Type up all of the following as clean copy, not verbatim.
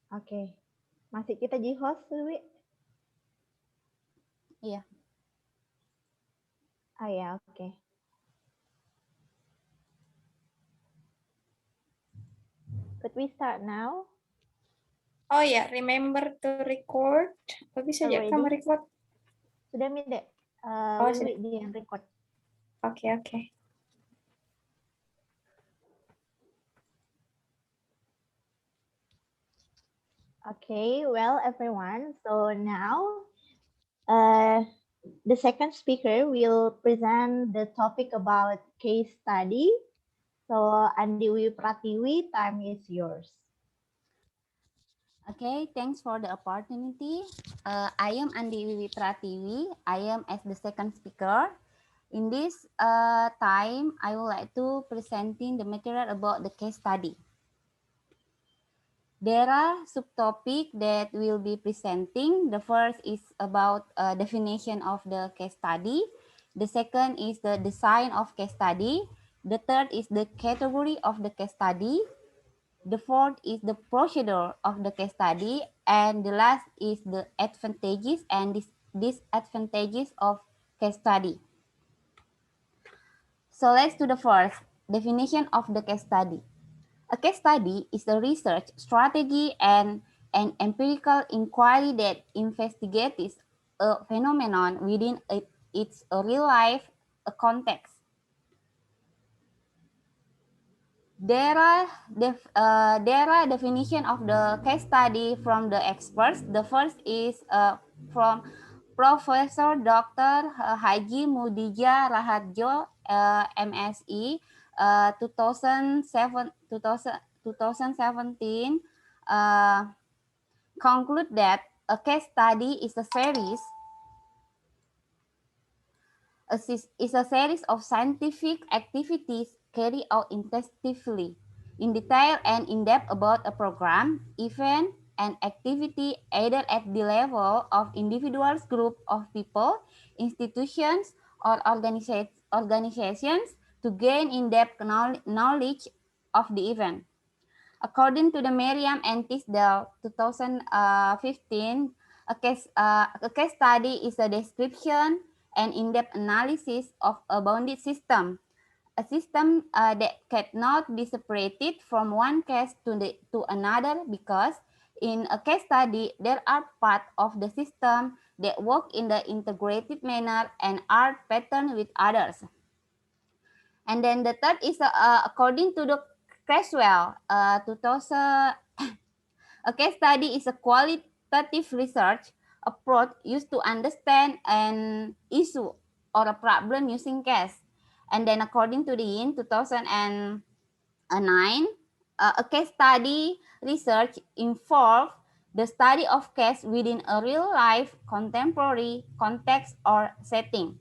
Oke. Masih kita jadi host, Wi? Iya. Oh ya, oke. Could we start now? Oh ya, remember to record. Bisa aja kamu Already? record. Sudah, Mide. Oh, Wiwi sudah. di yang record. Oke. Okay, well, everyone. So now, the second speaker will present the topic about case study. So, Andi Wiwi Pratiwi, time is yours. Okay, thanks for the opportunity. I am Andi Wiwi Pratiwi. I am as the second speaker. In this time, I would like to presenting the material about the case study. There are subtopic that will be presenting. The first is about definition of the case study. The second is the design of case study. The third is the category of the case study. The fourth is the procedure of the case study, and the last is the advantages and disadvantages of case study. So let's do the first definition of the case study. A case study is a research strategy and an empirical inquiry that investigates a phenomenon within its real life context. There are definition of the case study from the experts. The first is from Professor Dr. Haji Mudija Rahadjo, MSI, 2017, conclude that a case study is a series of scientific activities carried out intensively, in detail and in depth about a program, event, and activity either at the level of individuals, group of people, institutions, or organizations to gain in-depth knowledge of the event. According to the Merriam and Tisdale 2015, a case study is a description and in-depth analysis of a bounded system, a system that cannot be separated from one case to another because in a case study, there are parts of the system that work in the integrated manner and are patterned with others. And then the third is according to the Creswell 2000, a case study is a qualitative research approach used to understand an issue or a problem using case. And then according to the Yin 2009, a case study research involves the study of case within a real life contemporary context or setting.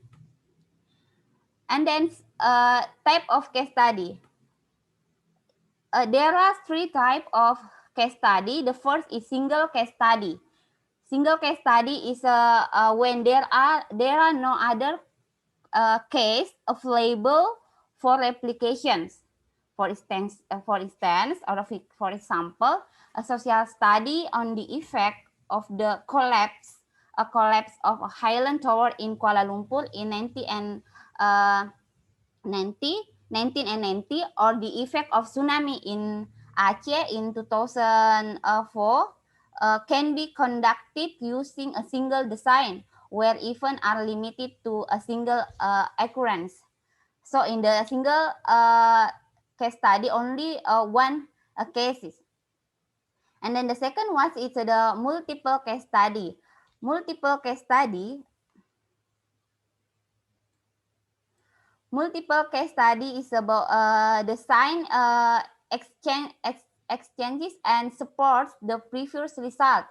And then type of case study. There are three types of case study. The first is single case study. Single case study is when there are no other case available for replications. For instance, for example, a social study on the effect of the collapse of a Highland Tower in Kuala Lumpur in 1990, or the effect of tsunami in Aceh in 2004 can be conducted using a single design where events are limited to a single occurrence. So in the single case study, only one cases. And then the second one is the multiple case study. Multiple case study is about design exchanges and supports the previous result.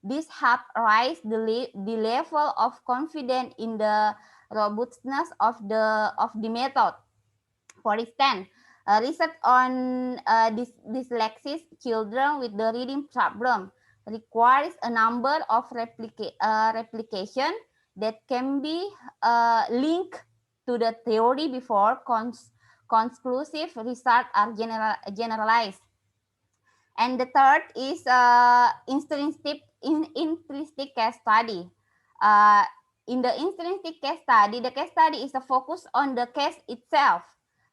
This help raise the level of confidence in the robustness of the method. For instance, research on dyslexic children with the reading problem requires a number of replication that can be linked to the theory before conclusive results are generalized. And the third is intrinsic case study. In the intrinsic case study, the case study is a focus on the case itself.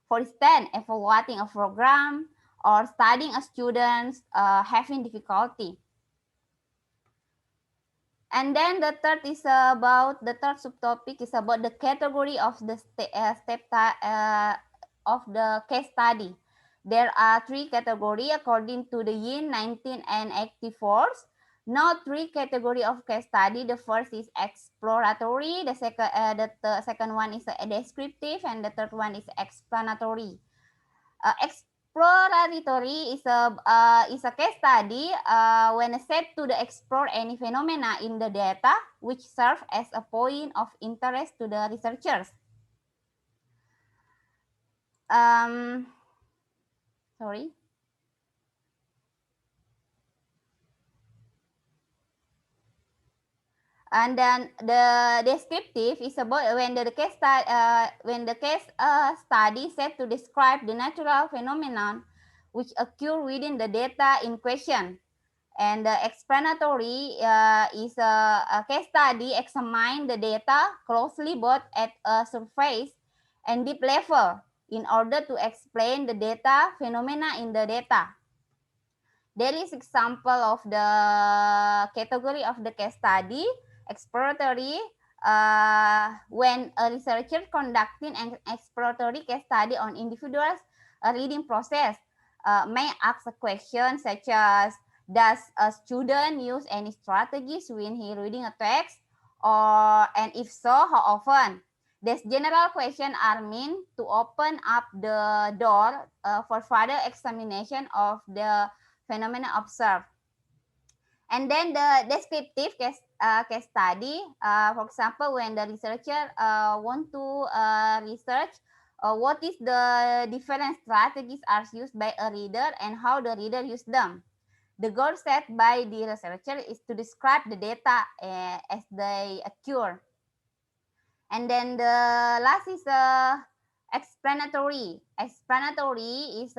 For instance, evaluating a program or studying a student having difficulty. And then the third subtopic is about the category of the of the case study. There are three categories according to the Yin 1984. Now three category of case study. The first is exploratory. The second one is descriptive, and the third one is explanatory. Exploratory is a case study when set to the explore any phenomena in the data which serve as a point of interest to the researchers. Sorry. And then the descriptive is about when the case study set to describe the natural phenomenon which occur within the data in question. And the explanatory is a case study examine the data closely both at a surface and deep level in order to explain the data phenomena in the data. There is example of the category of the case study. Exploratory, when a researcher conducting an exploratory case study on individuals' reading process may ask a question such as, does a student use any strategies when he reading a text? And if so, how often? These general questions are meant to open up the door for further examination of the phenomena observed. And then the descriptive case study, for example, when the researcher want to research what is the different strategies are used by a reader and how the reader use them. The goal set by the researcher is to describe the data as they occur. And then the last is explanatory. Explanatory is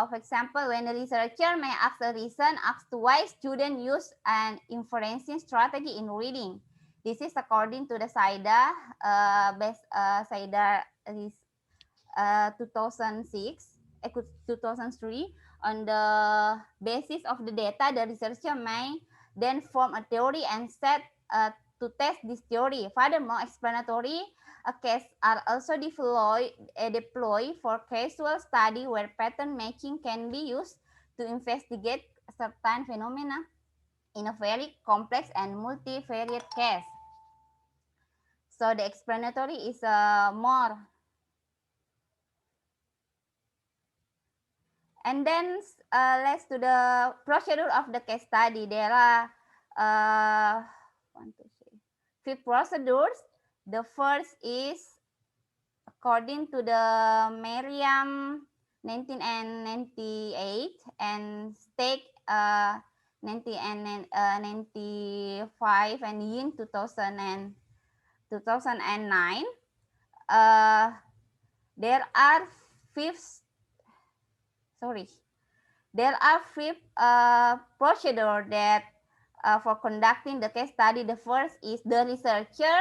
for example, when the researcher may ask a reason as to why students use an inferencing strategy in reading. This is according to the SAIDA, SAIDA is 2003. On the basis of the data, the researcher may then form a theory and set to test this theory. Furthermore, explanatory case are also deployed for casual study where pattern matching can be used to investigate certain phenomena in a very complex and multivariate case. So the explanatory is more. And then let's do the procedure of the case study. There are 5 procedures. The first is according to the Merriam 1998 and Stake 1995 and Yin 2009. There are 5 procedure that for conducting the case study. The first is the researcher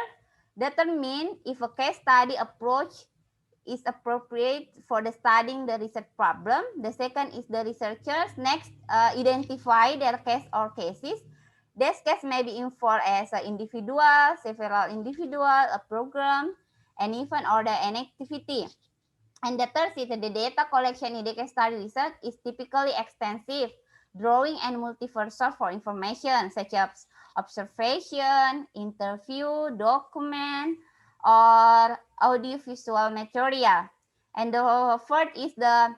determine if a case study approach is appropriate for the studying the research problem. The second is the researchers next identify their case or cases. This case may be involved as an individual, several individual, a program, an event, or an activity. And the third is the data collection in the case study research is typically extensive, drawing and multiple sources for information such as observation, interview, document, or audiovisual material. And the fourth is the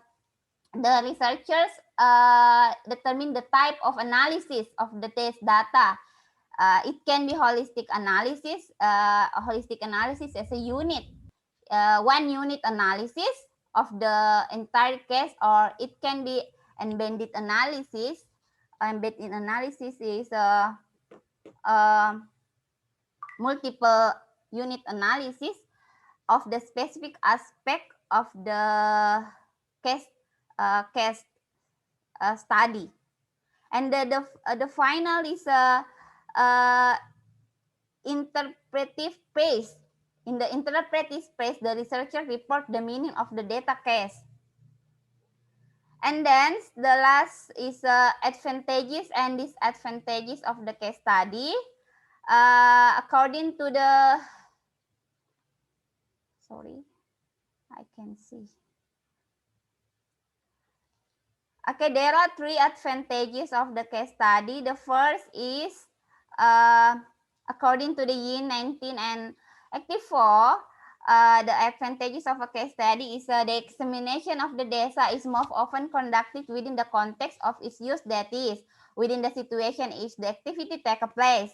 researchers determine the type of analysis of the test data. It can be holistic analysis. Holistic analysis as a unit. One unit analysis of the entire case, or it can be embedded analysis. Embedded analysis is multiple unit analysis of the specific aspect of the case study. And the final is interpretive phase. In the interpretive phase, the researcher report the meaning of the data case. And then the last is advantages and disadvantages of the case study. According to the, sorry, I can see. Okay, there are 3 advantages of the case study. The first is, according to the Yin 1984, the advantages of a case study is the examination of the data is more often conducted within the context of its use, that is, within the situation is the activity take place.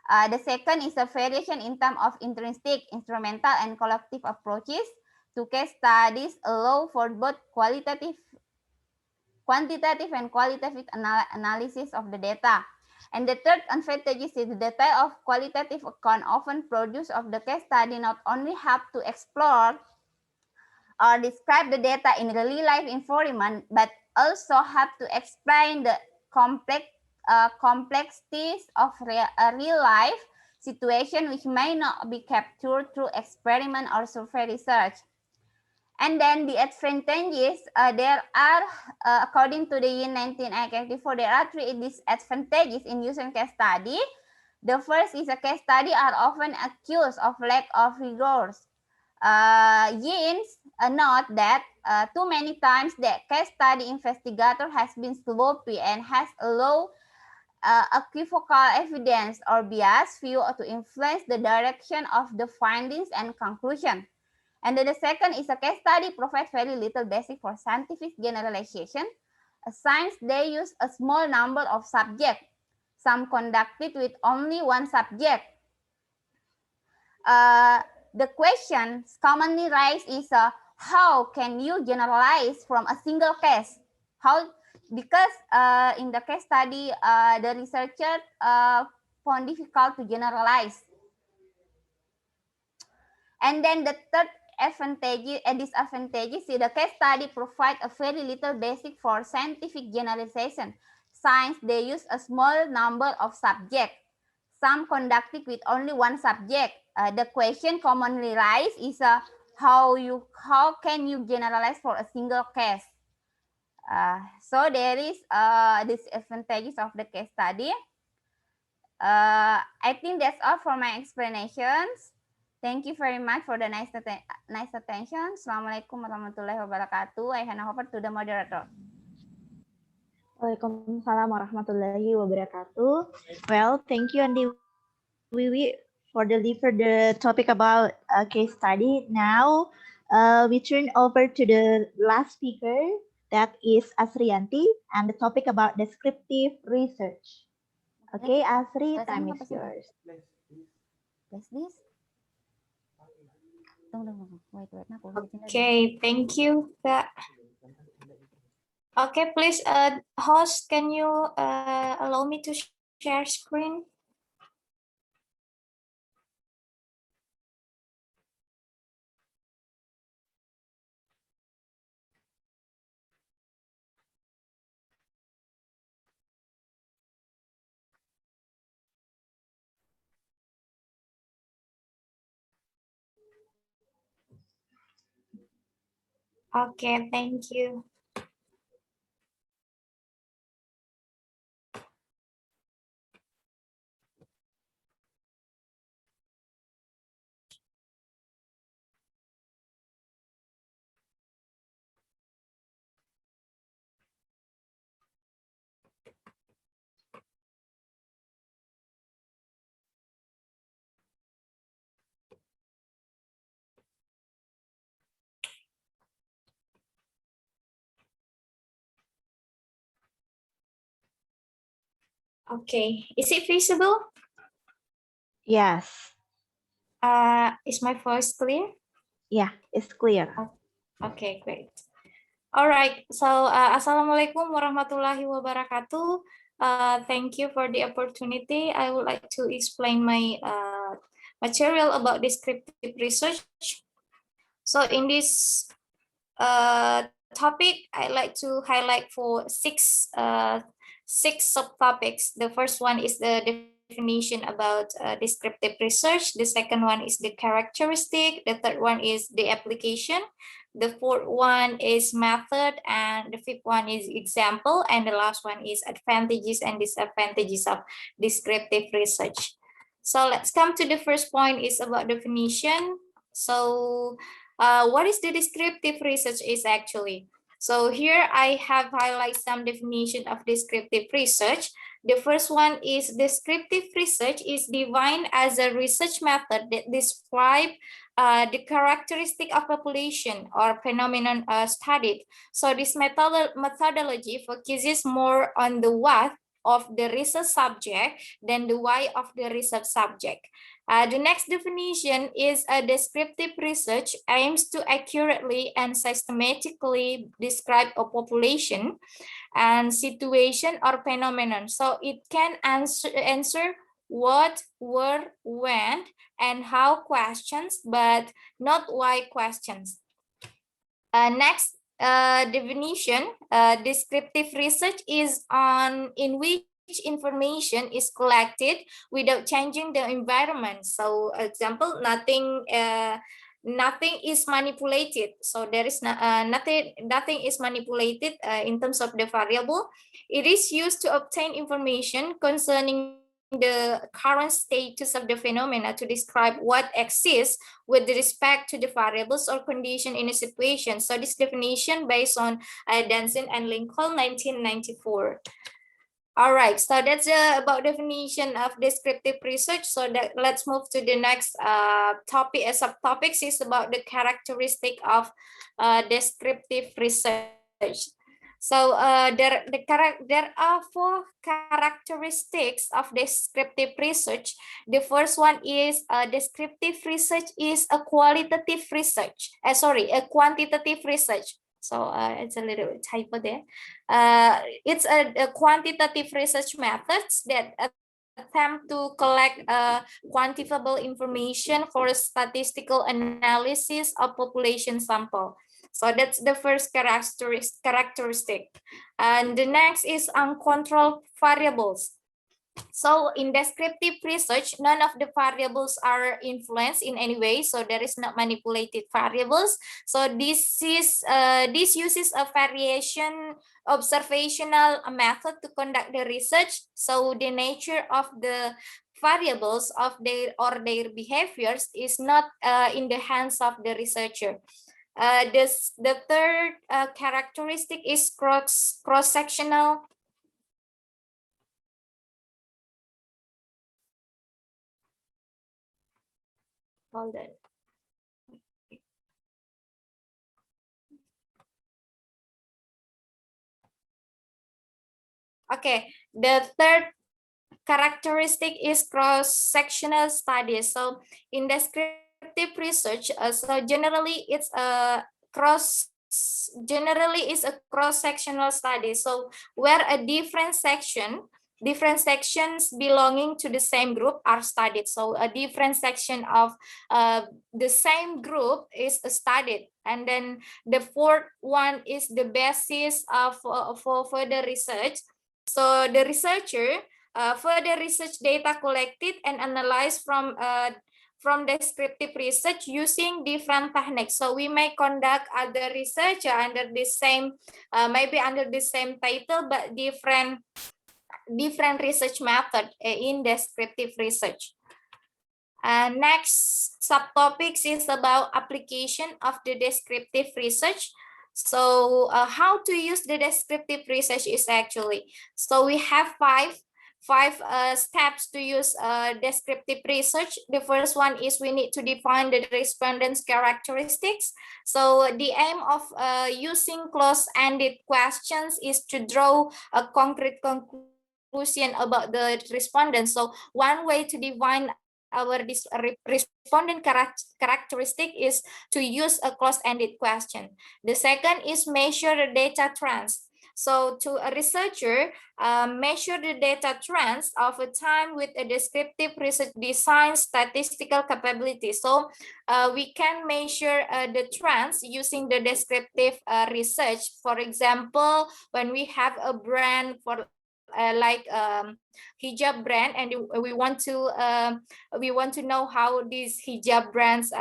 The second is a variation in terms of intrinsic, instrumental, and collective approaches to case studies allow for both quantitative and qualitative analysis of the data. And the third advantage is the detail of qualitative account often produced of the case study not only help to explore or describe the data in real life environment, but also help to explain the complexities of real life situation which may not be captured through experiment or survey research. And then the advantages, there are, according to the Yin 1984, there are 3 disadvantages in using case study. The first is a case study are often accused of lack of rigors. Yin's note that too many times the case study investigator has been sloppy and has allowed equivocal evidence or biased view to influence the direction of the findings and conclusion. And then the second is a case study provides very little basis for scientific generalization. Since they use a small number of subjects, some conducted with only one subject. The questions commonly raised is how can you generalize from a single case? Because in the case study, the researcher found difficult to generalize. And then the third advantages and disadvantages, the case study provide a very little basic for scientific generalization. Since they use a small number of subjects, some conducted with only one subject. The question commonly raised is how can you generalize for a single case? So there is disadvantages of the case study. I think that's all for my explanations. Thank you very much for the nice attention. Assalamualaikum warahmatullahi wabarakatuh. I hand over to the moderator. Waalaikumsalam warahmatullahi wabarakatuh. Well, thank you, Andi Wiwi, for the topic about case study. Now, we turn over to the last speaker, that is Asriyanti, and the topic about descriptive research. Okay, Asri, time is yours. Press this. Okay, thank you, Kak. Okay, please, host, can you allow me to share screen? Okay, thank you. Okay, is it visible? Yes. Is my voice clear? Yeah, it's clear. Okay, great. All right, so Assalamualaikum warahmatullahi wabarakatuh. Thank you for the opportunity. I would like to explain my material about descriptive research. So in this topic, I like to highlight for six subtopics. The first one is the definition about descriptive research. The second one is the characteristic. The third one is the application. The fourth one is method, and the fifth one is example, and the last one is advantages and disadvantages of descriptive research. So let's come to the first point is about definition. So what is the descriptive research is actually? So here I have highlighted some definition of descriptive research. The first one is descriptive research is defined as a research method that describe the characteristic of population or phenomenon studied. So this methodology focuses more on the what of the research subject than the why of the research subject. The next definition is a descriptive research aims to accurately and systematically describe a population and situation or phenomenon. So it can answer what, where, when, and how questions, but not why questions. Next definition, descriptive research is in which information is collected without changing the environment. So example, nothing is manipulated. So there is nothing is manipulated in terms of the variable. It is used to obtain information concerning the current status of the phenomena to describe what exists with respect to the variables or condition in a situation. So this definition based on Danson and Lincoln, 1994. All right, so that's about definition of descriptive research. So let's move to the next topic. Subtopics is about the characteristic of descriptive research. So there are four characteristics of descriptive research. The first one is descriptive research is a qualitative research. A quantitative research. So it's a little bit typo there. It's a quantitative research methods that attempt to collect quantifiable information for a statistical analysis of population sample. So that's the first characteristic. And the next is uncontrolled variables. So in descriptive research, none of the variables are influenced in any way. So there is not manipulated variables. So this uses a variation observational method to conduct the research. So the nature of the variables of their behaviors is not in the hands of the researcher. The third characteristic is cross-sectional. Hold on. Okay, the third characteristic is cross-sectional studies. So in descriptive research, so generally it's a cross-sectional study. So where a different sections belonging to the same group are studied. So a different section of the same group is studied. And then the fourth one is the basis of for further research. So the researcher further research data collected and analyzed from descriptive research using different techniques. So we may conduct other research under the same, maybe under the same title, but different research method in descriptive research. Next subtopics is about application of the descriptive research. So how to use the descriptive research is actually, so we have five steps to use descriptive research. The first one is we need to define the respondent's characteristics. So the aim of using close-ended questions is to draw a concrete conclusion about the respondent. So one way to define our respondent characteristic is to use a close-ended question. The second is measure the data trends. So to a researcher, measure the data trends over time with a descriptive research design statistical capability. So we can measure the trends using the descriptive research. For example, when we have a brand for like hijab brand, and we want to know how these hijab brands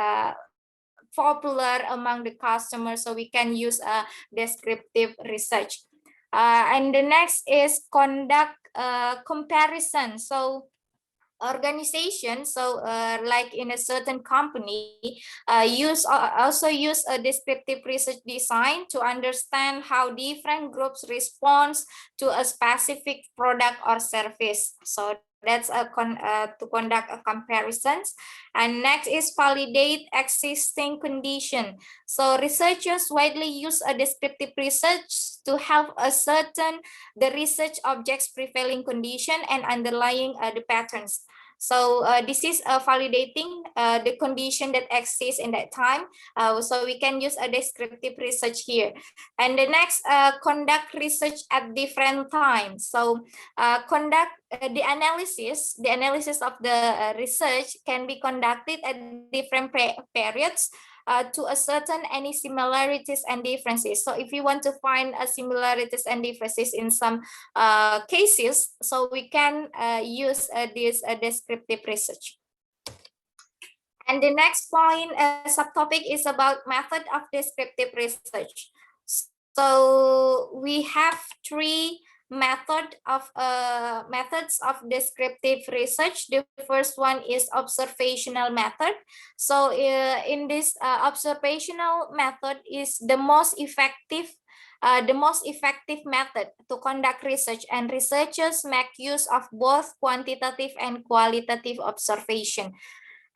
popular among the customers, so we can use a descriptive research. And the next is conduct comparison. So organization, so like in a certain company, also use a descriptive research design to understand how different groups respond to a specific product or service. So that's to conduct a comparisons. And next is validate existing condition. So researchers widely use a descriptive research to help ascertain the research object's prevailing condition and underlying the patterns. So this is validating the condition that exists in that time. So we can use a descriptive research here. And the next, conduct research at different times. So conduct the analysis of the research can be conducted at different periods to ascertain any similarities and differences. So if you want to find similarities and differences in some cases, so we can use this descriptive research. And the next point, subtopic, is about method of descriptive research. So we have three methods of descriptive research. The first one is observational method. So in this observational method is the most effective method to conduct research, and researchers make use of both quantitative and qualitative observation.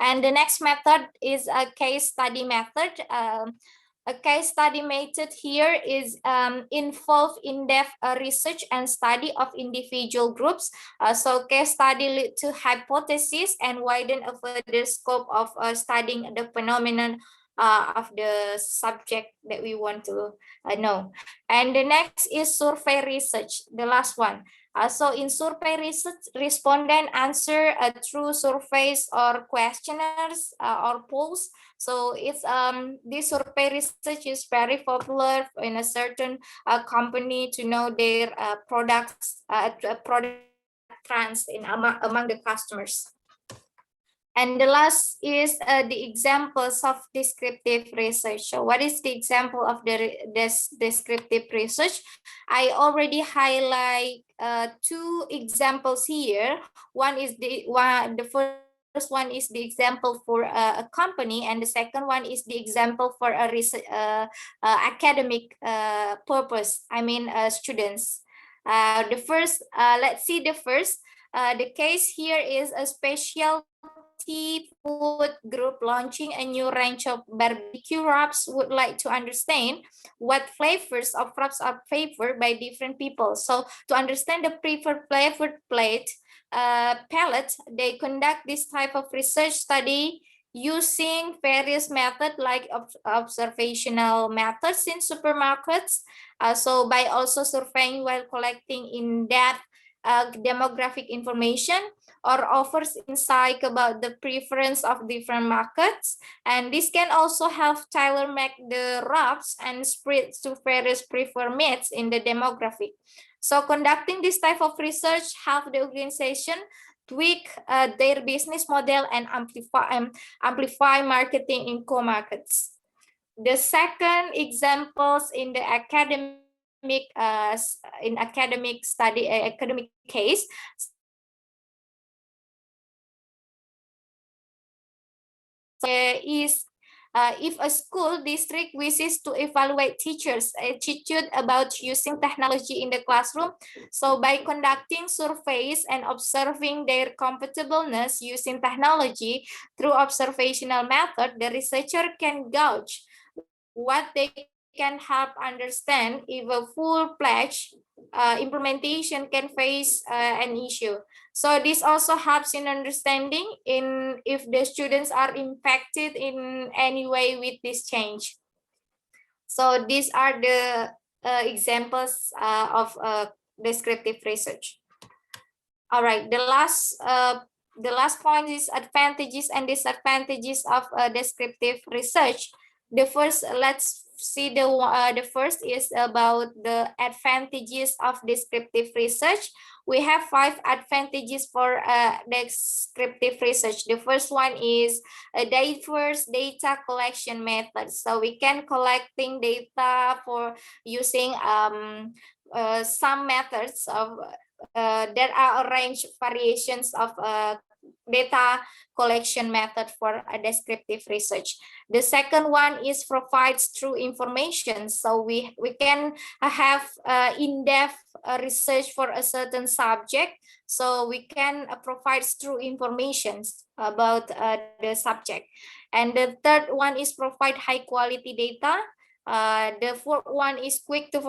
And the next method is a case study method. A case study method here is involve in-depth research and study of individual groups. So case study lead to hypothesis and widen a further scope of studying the phenomenon of the subject that we want to know. And the next is survey research, the last one. So in survey research, respondent answer through surveys or questionnaires or polls. So it's this survey research is very popular in a certain company to know their product trends in among the customers. And the last is the examples of descriptive research. So what is the example of this descriptive research? I already highlight two examples here. The first one is the example for a company, and the second one is the example for a research, academic purpose. I mean, students. The first, let's see the first. The case here is a special food group launching a new range of barbecue wraps. Would like to understand what flavors of wraps are favored by different people. So to understand the preferred flavored palette, they conduct this type of research study using various methods like observational methods in supermarkets. So by also surveying while collecting in-depth demographic information, or offers insight about the preference of different markets. And this can also help tailor-make the wraps and spread to various preferred meats in the demographic. So conducting this type of research help the organization tweak their business model and amplify marketing in core markets. The second examples in the academic case is if a school district wishes to evaluate teachers' attitude about using technology in the classroom, so by conducting surveys and observing their comfortableness using technology through observational method, the researcher can gauge what they can help understand if a full-fledged implementation can face an issue. So this also helps in understanding if the students are impacted in any way with this change. So these are the examples of descriptive research. All right, the last point is advantages and disadvantages of descriptive research. The first, let's see the first is about the advantages of descriptive research. We have 5 advantages for descriptive research. The first one is a diverse data collection method. So we can collecting data for using some methods of there are a range variations of data collection method for a descriptive research. The second one is provides true information. So we can have in-depth research for a certain subject. So we can provide true information about the subject. And the third one is provide high quality data. The fourth one is quick to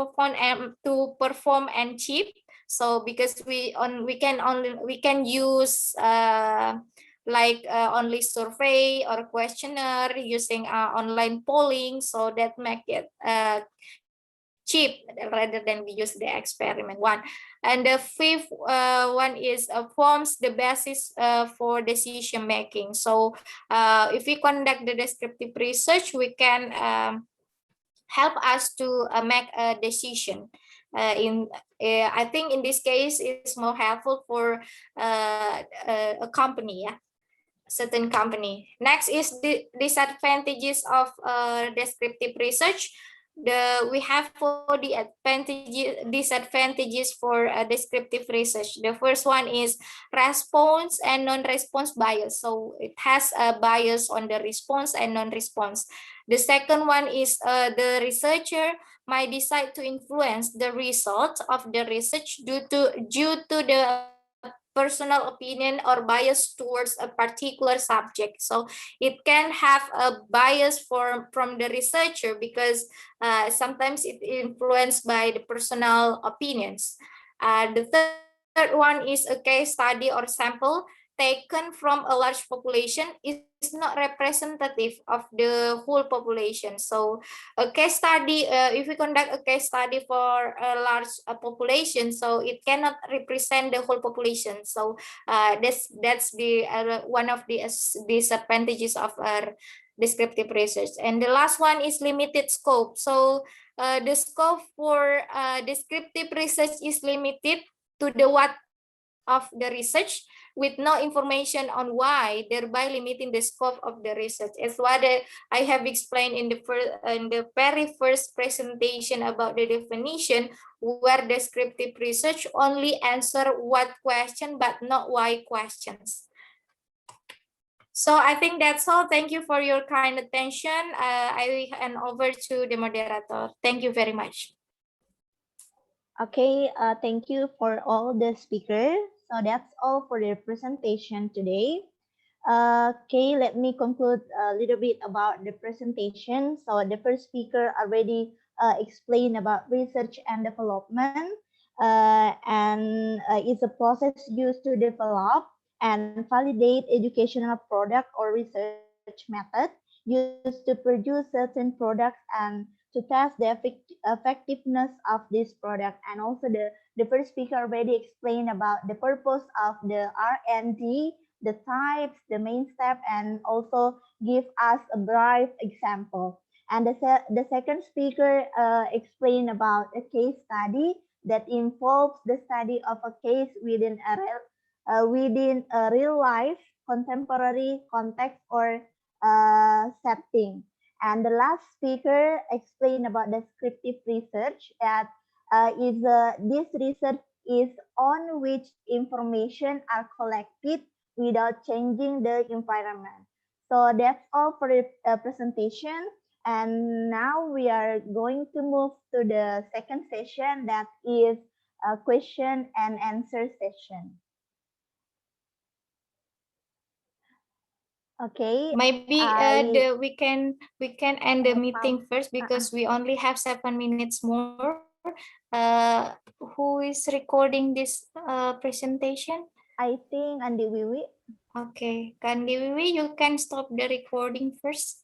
perform and cheap. So because we can use only survey or questionnaire using online polling, so that make it cheap rather than we use the experiment one. And the fifth one is forms the basis for decision making. So if we conduct the descriptive research, we can help us to make a decision. I think in this case it's more helpful for a company, certain company. Next is the disadvantages of descriptive research. We have for the disadvantages for descriptive research. The first one is response and non-response bias. So it has a bias on the response and non-response. The second one is the researcher might decide to influence the result of the research due to the personal opinion or bias towards a particular subject. So it can have a bias from the researcher because sometimes it influenced by the personal opinions. The third one is a case study or sample taken from a large population is not representative of the whole population. So a case study, if we conduct a case study for a large population, so it cannot represent the whole population. So that's the one of the disadvantages of our descriptive research. And the last one is limited scope. So the scope for descriptive research is limited to the what of the research with no information on why, thereby limiting the scope of the research. As what I have explained in the very first presentation about the definition, where descriptive research only answer what question but not why questions. So I think that's all. Thank you for your kind attention. I hand over to the moderator. Thank you very much. Okay, thank you for all the speakers. So that's all for the presentation today. Okay, let me conclude a little bit about the presentation. So the first speaker already explained about research and development, and it's a process used to develop and validate educational product or research method used to produce certain products and to test the effectiveness of this product. And also the first speaker already explained about the purpose of the R&D, the types, the main step, and also give us a brief example. And the second speaker explained about a case study that involves the study of a case within a real life contemporary context or setting. And the last speaker explained about descriptive research that this research is on which information are collected without changing the environment. So that's all for the presentation. And now we are going to move to the second session, that is a question and answer session. Okay. Maybe we can end the meeting first because we only have 7 minutes more. Who is recording this presentation? I think Andi Wiwi. Okay, Kandi Wiwi, you can stop the recording first.